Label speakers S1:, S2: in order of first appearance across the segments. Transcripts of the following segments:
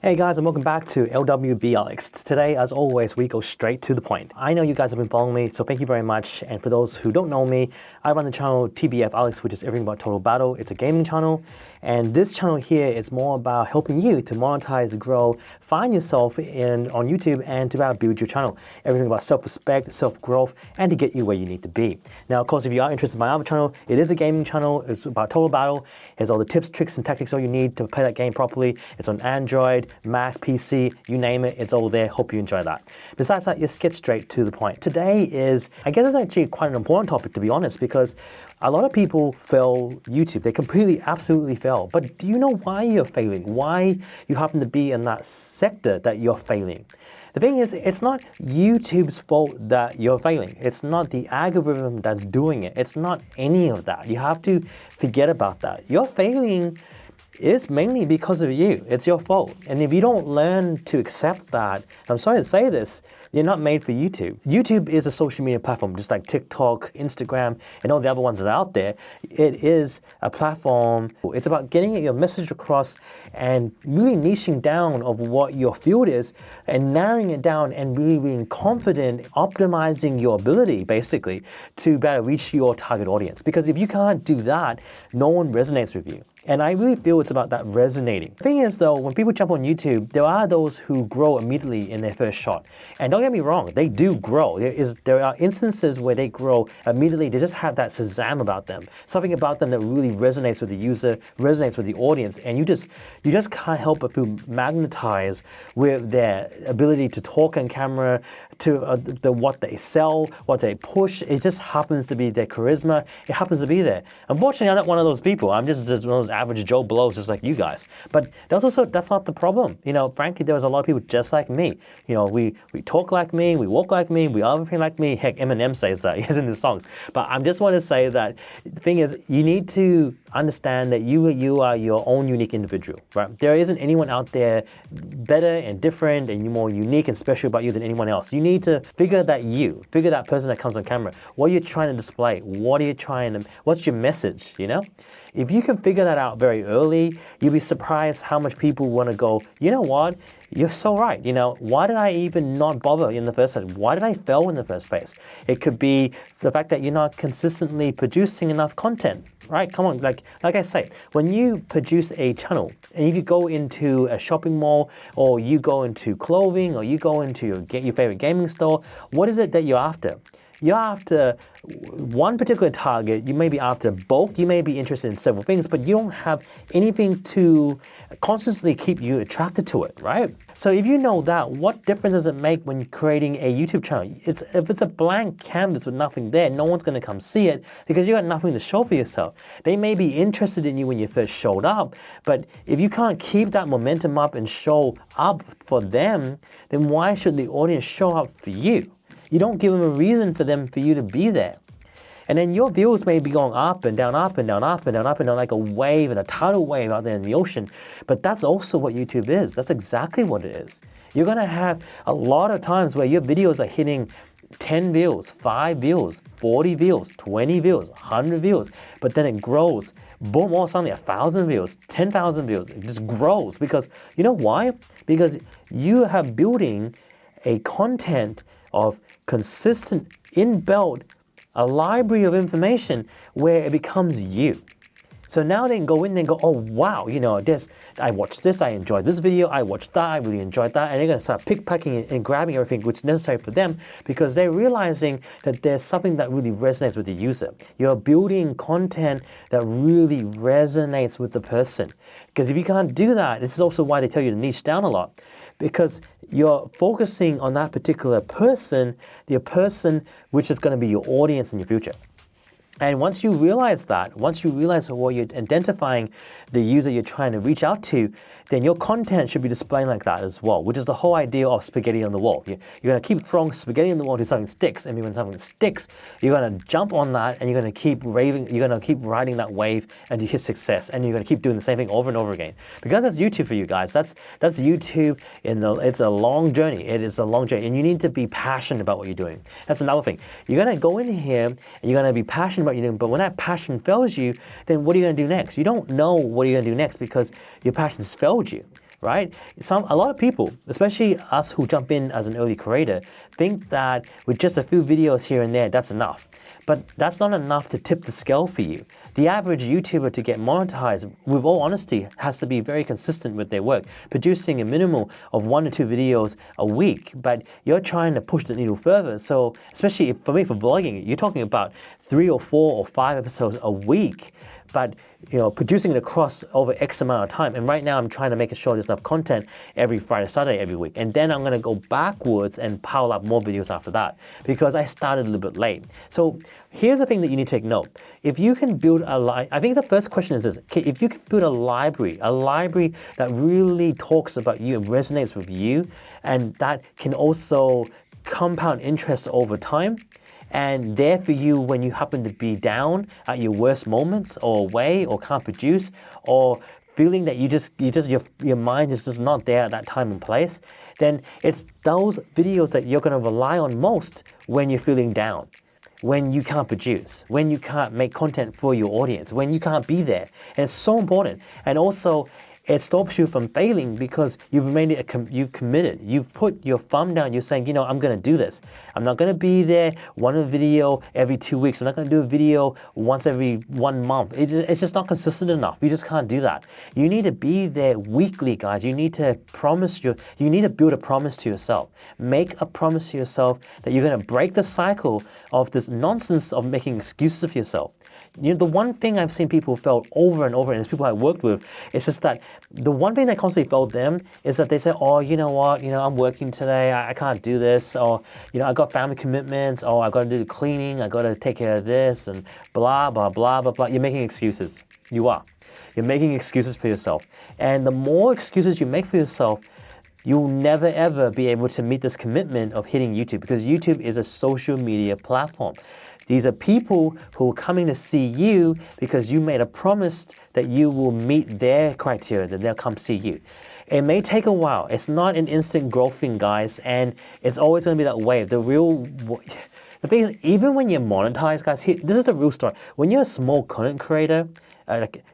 S1: Hey guys, and welcome back to LWB Alex. Today, as always, we go straight to the point. I know you guys have been following me, so thank you very much. And for those who don't know me, I run the channel TBF Alex, which is everything about Total Battle. It's a gaming channel, and this channel here is more about helping you to monetize, grow, find yourself on YouTube, and to build your channel. Everything about self-respect, self-growth, and to get you where you need to be. Now, of course, if you are interested in my other channel, it is a gaming channel. It's about Total Battle. It has all the tips, tricks, and tactics all you need to play that game properly. It's on Android, Mac, PC, you name it, it's all there. Hope you enjoy that. Besides that, let's get straight to the point. Today is, I guess it's actually quite an important topic, to be honest, because a lot of people fail YouTube. They completely, absolutely fail. But do you know why you're failing? Why you happen to be in that sector that you're failing? The thing is, it's not YouTube's fault that you're failing. It's not the algorithm that's doing it. It's not any of that. You have to forget about that. You're failing. It's mainly because of you. It's your fault. And if you don't learn to accept that, I'm sorry to say this, you're not made for YouTube. YouTube is a social media platform, just like TikTok, Instagram, and all the other ones that are out there. It is a platform. It's about getting your message across and really niching down of what your field is and narrowing it down and really being confident, optimizing your ability, basically, to better reach your target audience. Because if you can't do that, no one resonates with you. And I really feel it's about that resonating. The thing is though, when people jump on YouTube, there are those who grow immediately in their first shot. And don't get me wrong, they do grow. There are instances where they grow immediately. They just have that Shazam about them. Something about them that really resonates with the user, resonates with the audience. And you just can't help but feel magnetized with their ability to talk on camera, to what they sell, what they push. It just happens to be their charisma. It happens to be there. Unfortunately, I'm not one of those people. I'm just one of those average Joe Blows just like you guys. But that's not the problem. You know, frankly, there was a lot of people just like me. You know, we talk like me, we walk like me, we are everything like me. Heck, Eminem says that, he's in his songs. But I just want to say that the thing is, you need to understand that you are your own unique individual, right? There isn't anyone out there better and different and more unique and special about you than anyone else. You need to figure that person that comes on camera. What are you trying to display? What's your message, you know? If you can figure that out very early, you'll be surprised how much people want to go, you know what? You're so right. You know, why did I even not bother in the first place? Why did I fail in the first place? It could be the fact that you're not consistently producing enough content, right? Come on, like I say, when you produce a channel and if you go into a shopping mall or you go into clothing or you go into your favorite gaming store, what is it that you're after? You're after one particular target, you may be after bulk, you may be interested in several things, but you don't have anything to constantly keep you attracted to it, right? So if you know that, what difference does it make when you're creating a YouTube channel? If it's a blank canvas with nothing there, no one's gonna come see it because you got nothing to show for yourself. They may be interested in you when you first showed up, but if you can't keep that momentum up and show up for them, then why should the audience show up for you? You don't give them a reason for you to be there. And then your views may be going up and down, up and down, up and down, up and down, like a wave and a tidal wave out there in the ocean. But that's also what YouTube is. That's exactly what it is. You're gonna have a lot of times where your videos are hitting 10 views, 5 views, 40 views, 20 views, 100 views, but then it grows. Boom, all of a sudden 1,000 views, 10,000 views. It just grows because, you know why? Because you have building a content of consistent, inbuilt, a library of information where it becomes you. So now they can go in and go, oh wow, you know, I watched this, I enjoyed this video, I watched that, I really enjoyed that, and they're gonna start pickpacking and grabbing everything which is necessary for them because they're realizing that there's something that really resonates with the user. You're building content that really resonates with the person. Because if you can't do that, this is also why they tell you to niche down a lot. Because you're focusing on that particular person, the person which is gonna be your audience in your future. And once you realize what you're identifying the user you're trying to reach out to, then your content should be displaying like that as well, which is the whole idea of spaghetti on the wall. You're going to keep throwing spaghetti on the wall until something sticks, and when something sticks, you're going to jump on that, and you're going to keep riding that wave until you hit success, and you're going to keep doing the same thing over and over again. Because that's YouTube for you guys. That's YouTube. It's a long journey. It is a long journey, and you need to be passionate about what you're doing. That's another thing. You're going to go in here, and you're going to be passionate about what you're doing, but when that passion fails you, then what are you going to do next? You don't know what you're going to do next because your passion's failed you. right? A lot of people, especially us who jump in as an early creator, think that with just a few videos here and there, that's enough. But that's not enough to tip the scale for you. The average YouTuber to get monetized, with all honesty, has to be very consistent with their work, producing a minimum of 1 to 2 videos a week, but you're trying to push the needle further. So especially for me, for vlogging, you're talking about 3 or 4 or 5 episodes a week, but producing it across over X amount of time. And right now I'm trying to make sure there's enough content every Friday, Saturday, every week. And then I'm gonna go backwards and pile up more videos after that because I started a little bit late. So here's the thing that you need to take note. If you can build I think the first question is this: if you can build a library that really talks about you and resonates with you, and that can also compound interest over time, and there for you when you happen to be down at your worst moments or away or can't produce or feeling that your mind is just not there at that time and place, then it's those videos that you're going to rely on most when you're feeling down, when you can't produce, when you can't make content for your audience, when you can't be there. And it's so important. And also, it stops you from failing because you've committed. You've put your thumb down. You're saying, I'm going to do this. I'm not going to be there one video every 2 weeks. I'm not going to do a video once every 1 month. It's just not consistent enough. You just can't do that. You need to be there weekly, guys. You need to build a promise to yourself. Make a promise to yourself that you're going to break the cycle of this nonsense of making excuses for yourself. The one thing I've seen people fail over and over, and it's people I worked with, it's just that the one thing that constantly failed them is that they say, oh, you know what, I'm working today, I can't do this, or, I got family commitments, or I got to do the cleaning, I got to take care of this, and blah, blah, blah, blah, blah. You're making excuses. You are. You're making excuses for yourself. And the more excuses you make for yourself, you'll never ever be able to meet this commitment of hitting YouTube, because YouTube is a social media platform. These are people who are coming to see you because you made a promise that you will meet their criteria, that they'll come see you. It may take a while. It's not an instant growth thing, guys, and it's always going to be that way. The thing is, even when you're monetized, guys, this is the real story. When you're a small content creator,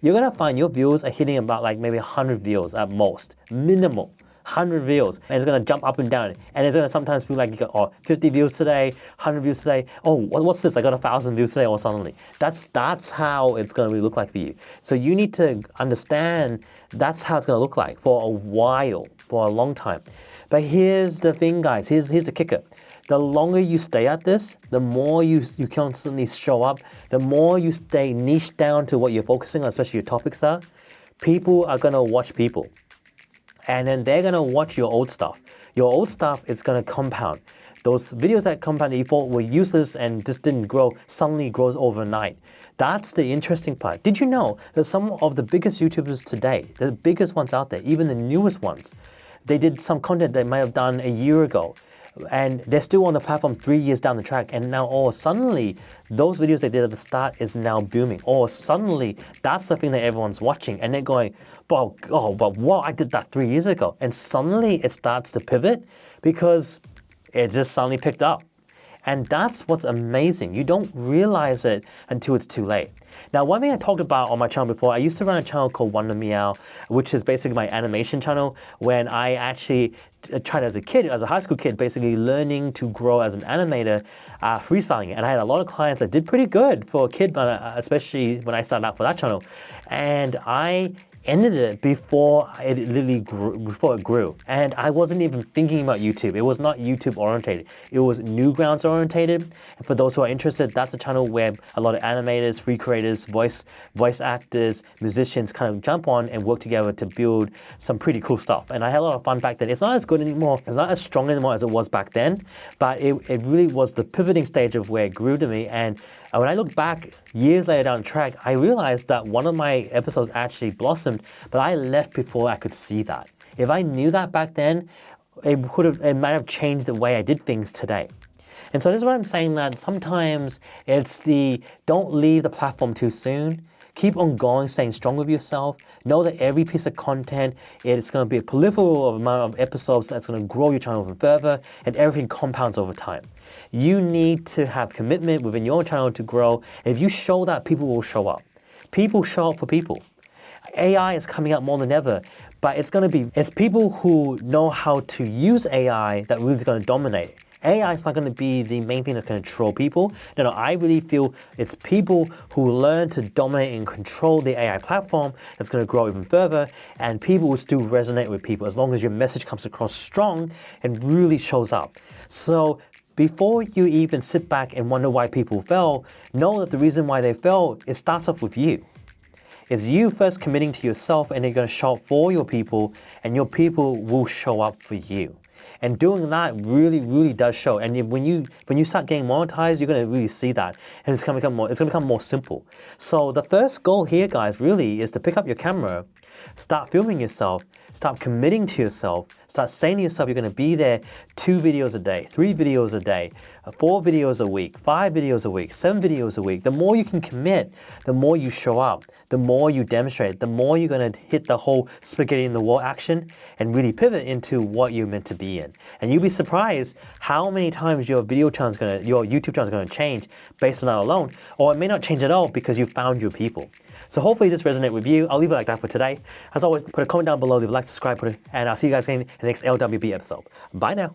S1: you're going to find your views are hitting about maybe 100 views at most, minimal. 100 views, and it's going to jump up and down, and it's going to sometimes feel like you got 50 views today, 100 views today, what's this, I got 1,000 views today, or suddenly. That's how it's going to look like for you. So you need to understand that's how it's going to look like for a while, for a long time. But here's the thing, guys, here's the kicker. The longer you stay at this, the more you constantly show up, the more you stay niched down to what you're focusing on, especially your topics are, people are going to watch people. And then they're going to watch your old stuff. Your old stuff is going to compound. Those videos that compound that you thought were useless and just didn't grow, suddenly grows overnight. That's the interesting part. Did you know that some of the biggest YouTubers today, the biggest ones out there, even the newest ones, they did some content they might have done a year ago, and they're still on the platform 3 years down the track, and now suddenly those videos they did at the start is now booming, or suddenly that's the thing that everyone's watching, and they're going, but wow, I did that 3 years ago, and suddenly it starts to pivot because it just suddenly picked up. And that's what's amazing. You don't realize it until it's too late. Now, one thing I talked about on my channel before, I used to run a channel called Wonder Meow, which is basically my animation channel, when I actually tried as a high school kid, basically learning to grow as an animator, freestyling it. And I had a lot of clients that did pretty good for a kid, especially when I started out for that channel. And I ended it before it grew. And I wasn't even thinking about YouTube. It was not YouTube orientated. It was Newgrounds orientated. And for those who are interested, that's a channel where a lot of animators, free creators, voice actors, musicians kind of jump on and work together to build some pretty cool stuff. And I had a lot of fun back then. It's not as good anymore. It's not as strong anymore as it was back then, but it really was the pivoting stage of where it grew to me. And when I look back years later down the track, I realized that one of my episodes actually blossomed, but I left before I could see that. If I knew that back then, it might have changed the way I did things today. And so this is what I'm saying, that sometimes it's don't leave the platform too soon. Keep on going, staying strong with yourself. Know that every piece of content, it's going to be a proliferal amount of episodes that's going to grow your channel even further, and everything compounds over time. You need to have commitment within your channel to grow. If you show that, people will show up. People show up for people. AI is coming out more than ever. But it's people who know how to use AI that really is going to dominate. AI is not going to be the main thing that's going to control people. No, I really feel it's people who learn to dominate and control the AI platform that's going to grow even further, and people will still resonate with people as long as your message comes across strong and really shows up. So before you even sit back and wonder why people fail, know that the reason why they fail, it starts off with you. It's you first committing to yourself, and you're going to show up for your people, and your people will show up for you. And doing that really, really does show. And when you start getting monetized, you're going to really see that. And it's going to become more simple. So the first goal here, guys, really is to pick up your camera, start filming yourself, start committing to yourself, start saying to yourself you're going to be there 2 videos a day, 3 videos a day, 4 videos a week, 5 videos a week, 7 videos a week. The more you can commit, the more you show up, the more you demonstrate, the more you're going to hit the whole spaghetti in the wall action and really pivot into what you're meant to be in. And you'll be surprised how many times your YouTube channel is going to change based on that alone, or it may not change at all because you found your people. So hopefully this resonates with you. I'll leave it like that for today. As always, put a comment down below, leave a like, subscribe, and I'll see you guys again in the next LWB episode. Bye now.